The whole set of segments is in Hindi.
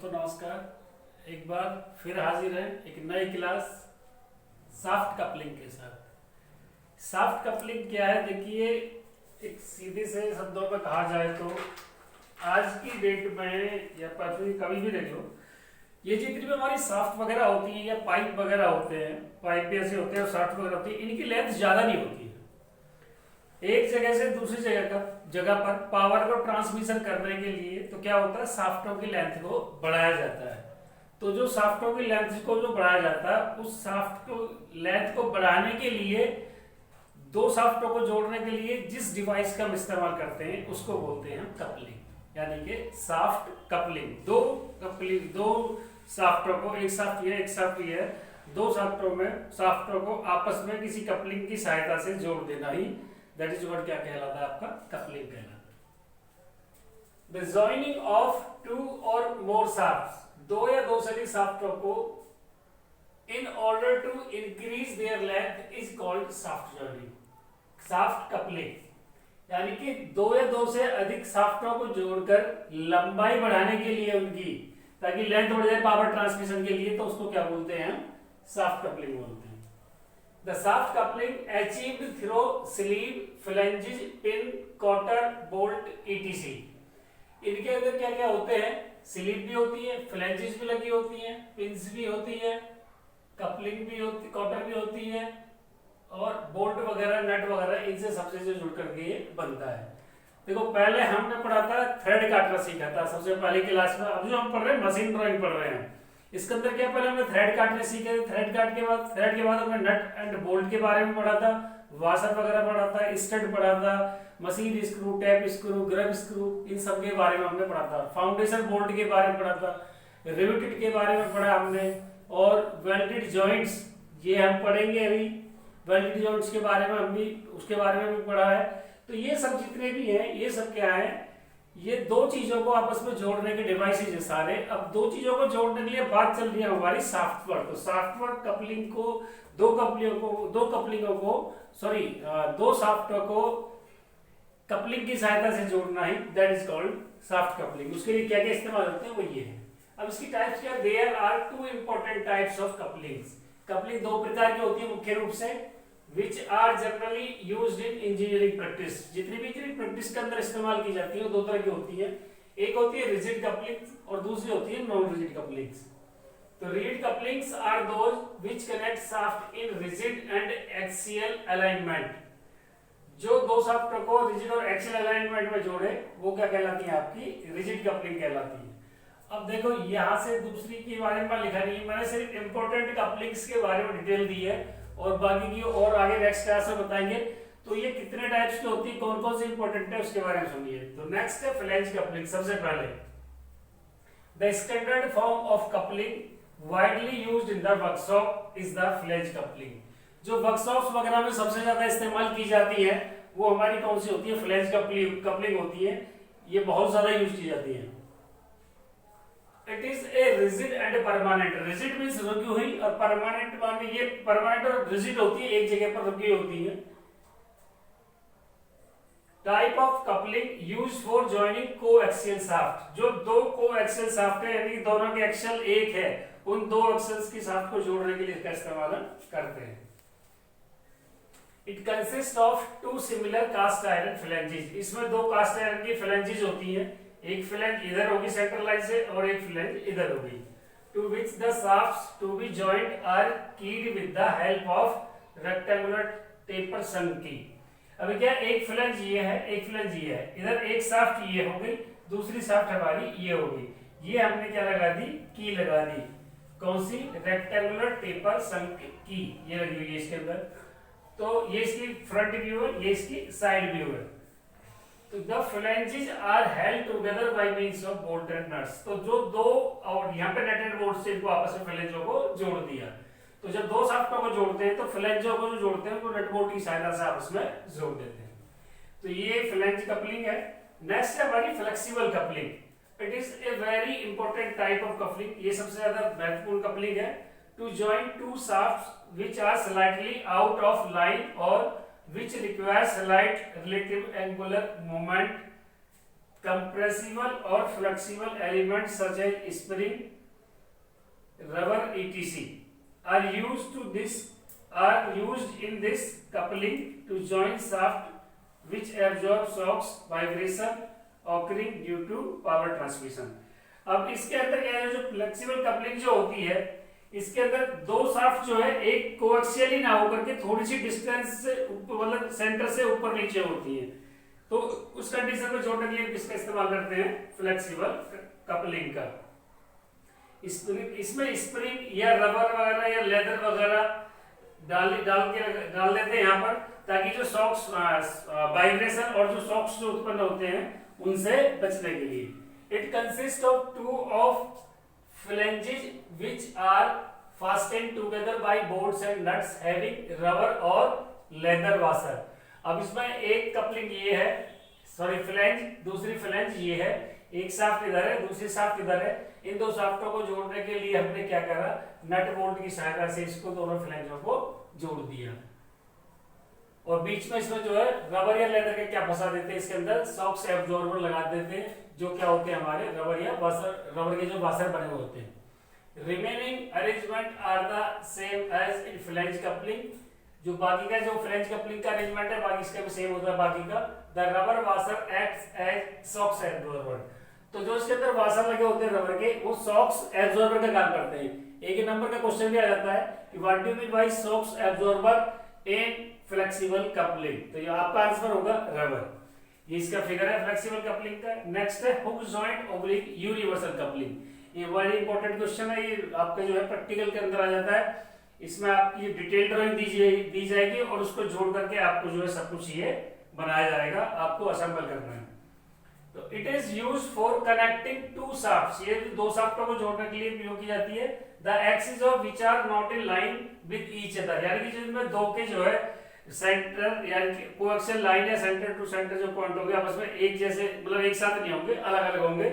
दोस्तों नमस्कार। एक बार फिर हाजिर है एक नई क्लास सॉफ्ट कपलिंग के साथ। सॉफ्ट कपलिंग क्या है, देखिए एक सीधे से शब्दों में कहा जाए तो आज की डेट में या पृथ्वी कभी भी देख लो, ये जितनी भी हमारी सॉफ्ट वगैरह होती है या पाइप वगैरह होते हैं, पाइप ऐसे होते हैं और सॉफ्ट वगैरह होती है, इनकी लेंथ ज़्यादा नहीं होती है। एक जगह से दूसरी जगह पर पावर को ट्रांसमिशन करने के लिए तो क्या होता है, शाफ्टों की लेंथ को बढ़ाया जाता है। तो जो शाफ्टों की लेंथ को जो बढ़ाया जाता है, उस शाफ्ट को लेंथ को बढ़ाने के लिए दो शाफ्टों को जोड़ने के लिए जिस डिवाइस का हम इस्तेमाल करते हैं उसको बोलते हैं हम कपलिंग, यानी कि शाफ्ट कपलिंग। दो शाफ्टों को, एक शाफ्ट ये एक शाफ्ट ये है, दो शाफ्टों को आपस में किसी कपलिंग की सहायता से जोड़ देना ही दैट इज व्हाट क्या कहलाता है, आपका कपलिंग कहलाता है। द जॉइनिंग ऑफ टू और मोर शाफ्ट्स, दो या दो से अधिक शाफ्टों को in order to increase their length is called shaft joining, shaft coupling. यानी कि दो या दो से अधिक शाफ्टों को जोड़कर लंबाई बढ़ाने के लिए उनकी, ताकि लेंथ बढ़ जाए पावर ट्रांसमिशन के लिए, तो उसको क्या बोलते हैं, शाफ्ट कपलिंग बोलते हैं। The shaft coupling achieved through sleeve, flanges, pin, cotter, bolt, etc. इनके अंदर क्या क्या होते हैं, स्लीव भी होती है, फ्लैंजेस भी लगी होती हैं, पिंस भी होती है, कपलिंग भी होती, कॉटर भी होती है, और बोल्ट वगैरह नट वगैरह, इनसे सबसे जो जुड़ करके ये बनता है। देखो पहले हमने पढ़ा था, थ्रेड काटना सीखा था सबसे पहली क्लास में। अब जो हम पढ़ रहे हैं मशीन ड्राइंग पढ़ रहे हैं, इसके अंदर क्या पहले हमने थ्रेड काटने सीखे। थ्रेड के बाद हमने नट एंड बोल्ट के बारे में पढ़ा था, वाशर वगैरह पढ़ा था, स्टड पढ़ा था, machine screw, tap screw, grub screw, इन सब के बारे में हमने पढ़ा था। फाउंडेशन बोल्ट के बारे में पढ़ा था, रिवेटेड के बारे में पढ़ा हमने, और वेल्डेड जॉइंट्स ये हम पढ़ेंगे अभी। वेल्डेड जॉइंट्स के बारे में हम भी, उसके बारे में भी पढ़ा है। तो ये सब जितने भी हैं, ये सब क्या है, ये दो चीजों को आपस में जोड़ने के डिवाइसेज है सारे। अब दो चीजों को जोड़ने के लिए बात चल रही है हमारी सॉफ्टवेयर। तो सॉफ्टवेयर कपलिंग को, दो शाफ्टों को कपलिंग की सहायता से जोड़ना ही that is called soft coupling. उसके लिए क्या क्या इस्तेमाल होते हैं वो ये है। अब इसकी टाइप्स क्या, there are two important types of couplings. Coupling दो प्रकार की होती है मुख्य रूप से, which are generally used in engineering practice। जितनी भी इंजीनियरिंग प्रैक्टिस के अंदर इस्तेमाल की जाती है वो दो तरह की होती है। एक होती है रिजिड कपलिंग्स और दूसरी होती है नॉन रिजिड कपलिंग्स। तो rigid couplings are those which connect shaft in rigid and axial alignment। जो दो शाफ्टों को रिजिड और एक्सियल अलाइनमेंट में जोड़े वो क्या कहलाती है, आपकी रिजिड कपलिंग कहलाती है। अब देखो यहाँ से दूसरी के बारे में लिखा नहीं है, मैंने सिर्फ इंपॉर्टेंट कपलिंग्स के बारे में डिटेल दी है, और बाकी की और आगे नेक्स्ट क्लास में बताएंगे। तो ये कितने टाइप्स की होती है, कौन कौन सी इंपॉर्टेंट है, उसके बारे में सुनिए। तो नेक्स्ट है फ्लैंज कपलिंग। सबसे पहले the standard form of coupling widely used in the workshop is the flange coupling. जो वर्कशॉप्स वगैरह में सबसे ज्यादा इस्तेमाल की जाती है वो हमारी कौन सी होती है, फ्लैंज कपलिंग होती है। ये बहुत ज्यादा यूज की जाती है। It is a rigid and permanent. Rigid means रुकी हुई, और परमानेंट माने ये परमानेंट और रिजिड होती है, एक जगह पर रुकी होती है। Type of coupling use for joining coaxial shaft. जो दो कोएक्सियल शाफ्ट है, यानी दोनों के एक्सल एक है, उन दो एक्सल्स की शाफ्ट को जोड़ने के लिए इसका इस्तेमाल करते हैं। It consist of two similar cast iron flanges. इसमें दो कास्ट आयरन की फ्लैंजेस होती हैं, एक फ्लैंज इधर होगी सेंट्रल लाइन से और एक फ्लैंज इधर होगी। To which the shafts to be joint are keyed with the help of rectangular taper sunk की। अभी क्या, एक फ्लैंज ये है, एक फ्लैंज ये है, इधर एक शाफ्ट ये हो गई, दूसरी शाफ्ट हमारी ये होगी। ये हमने क्या लगा दी, की लगा दी, कौन सी, रेक्टेंगुलर टेपर संग की, ये लगी हुई है इसके अंदर। तो ये इसकी फ्रंट व्यू है, ये इसकी साइड व्यू है। तो the flanges are held together by means of bolt and nuts। तो जो दो, और यहाँ पे नट एंड बोल्ट से इनको आपस में फ्लैंजों को जोड़ दिया। तो जब दो शाफ्टों को जोड़ते हैं तो फ्लैंजों को जो जोड़ते हैं वो नट बोल्ट की सहायता से आपस में जोड़ देते हैं। तो ये फ्लैंज कपलिंग है। नेक्स्ट है हमारी flexible coupling. It is a very important type of coupling. ये सबसे ज्यादा महत्वपूर्ण कपलिंग है। To join two shafts which are slightly out of line or which require slight relative angular moment compressible or flexible elements such as spring, rubber, etc. are used in this coupling to join shaft which absorb shocks vibration occurring due to power transmission. अब इसके अंदर क्या है, जो फ्लेक्सिबल कपलिंग जो होती है इसके अंदर दो शाफ्ट जो है एक कोएक्सियल ही ना होकर के थोड़ी सी डिस्टेंस से मतलब सेंटर से ऊपर नीचे होती है, तो उस कंडीशन को जोड़ने के लिए इसका इस्तेमाल करते हैं फ्लेक्सिबल कपलिंग का। इसमें स्प्रिंग या रबर वगैरह या लेदर वगैरह डाल देते हैं यहाँ पर, ताकि जो शॉक्स वाइब्रेशन और जो शॉक्स जो उत्पन्न होते हैं उनसे बचने के लिए। It consist of two of flanges which are fastened together by bolts and nuts having rubber और लेदर वाशर। अब इसमें एक कपलिंग ये है, सॉरी फ्लैंज, दूसरी फ्लैंज ये है, एक शाफ्ट इधर है दूसरी शाफ्ट इधर है। इन दो शाफ्टों को जोड़ने के लिए हमने क्या करा, नट बोल्ट की सहायता से इसको दोनों फ्लैंजों को जोड़ दिया और बीच में इसमें जो है रबर या लेदर के क्या फंसा देते हैं, इसके अंदर शॉक्स एब्जॉर्बर लगा देते हैं, जो क्या होते हैं हमारे रबर या वाशर, रबर के जो वाशर बने हुए होते हैं। Remaining arrangement are the same as in flange coupling. जो बाकी का जो फ्लैंज कपलिंग का अरेंजमेंट है बाकी इसका भी सेम होता है बाकी का। The rubber washer acts as shocks absorber. तो जो इसके अंदर वाशर लगे होते हैं रबर के, वो शॉक्स एब्जॉर्बर का काम करते हैं। एक नंबर का क्वेश्चन भी आ जाता है कि what do you mean by shocks absorber in flexible coupling, तो ये आपका आंसर होगा रबर। ये इसका फिगर है फ्लेक्सिबल कपलिंग का। नेक्स्ट है hook joint oblique universal coupling. ये वेरी इंपॉर्टेंट क्वेश्चन है, ये आपका जो है प्रैक्टिकल के अंदर आ जाता है। इसमें आपकी डिटेल ड्राइंग दी जाएगी और उसको जोड़ करके आपको जो है सब कुछ ये बनाया जाएगा, आपको असेंबल करना है। तो it is use for connecting two shafts. ये दो शाफ्टों को जोड़ने के लिए प्रयोग की जाती है। The axis of which are not in line with each other, यानी कि जिसमें दो के जो है सेंटर यानी कि कोएक्सियल लाइन है, सेंटर टू सेंटर जो पॉइंट होंगे आपस में एक जैसे, मतलब एक साथ नहीं होंगे, अलग अलग होंगे।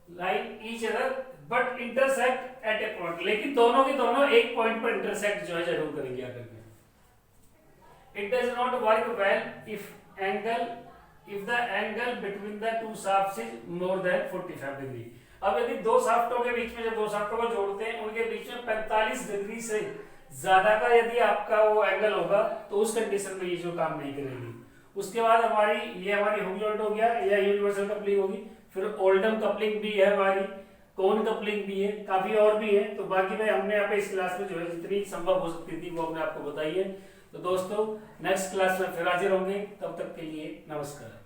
Line each other but intersect at A point, लेकिन दोनों के दोनों एक पॉइंट पर इंटरसेक्ट जो है जरूर करेंगे आकर के। It does not work well if the angle between the two shafts is more than 45 degree. अब यदि दो शाफ्टों के बीच में, जब दो शाफ्टों को जोड़ते हैं उनके बीच में 45 डिग्री से ज्यादा का यदि आपका वो एंगल होगा तो उस कंडीशन में ये जो काम नहीं करेगी। उसके बाद हमारी हुक जॉइंट हो गया या यूनिवर्सल कपलिंग होगी, फिर ओल्डम कपलिंग भी है हमारी, कोन कपलिंग भी है, काफी और भी है। तो बाकी भाई हमने यहाँ पे इस क्लास में जो है जितनी संभव हो सकती थी वो हमने आपको बताई है। तो दोस्तों नेक्स्ट क्लास में फिर हाजिर होंगे, तब तक के लिए नमस्कार।